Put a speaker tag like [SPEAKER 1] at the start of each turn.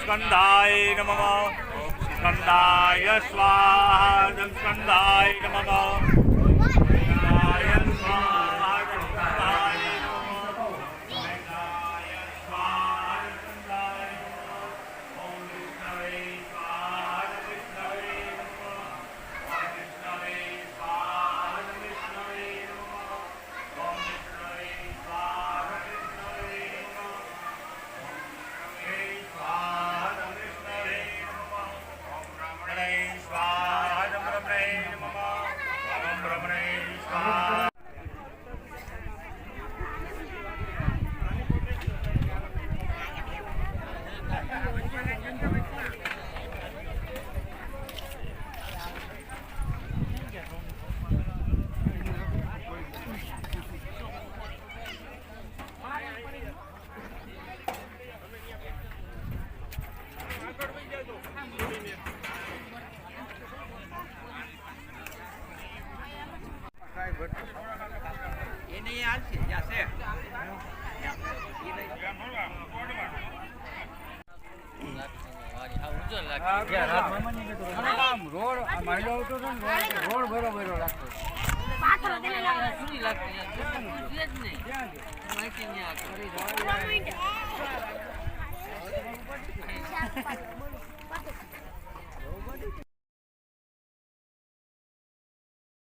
[SPEAKER 1] स्कंदाय नमः स्कंदाय स्वाहा स्कंदाय नमः स्कंदाय स्वाहा स्कंदाय नमः स्कंदाय स्वाहा स्कंदाय ओम विष्णवे स्वाहा विष्णवे नमः ओम विष्णवे स्वाहा विष्णवे नमः ओम विष्णवे स्वाहा विष्णवे नमः
[SPEAKER 2] રોડ બરોબર લાગતો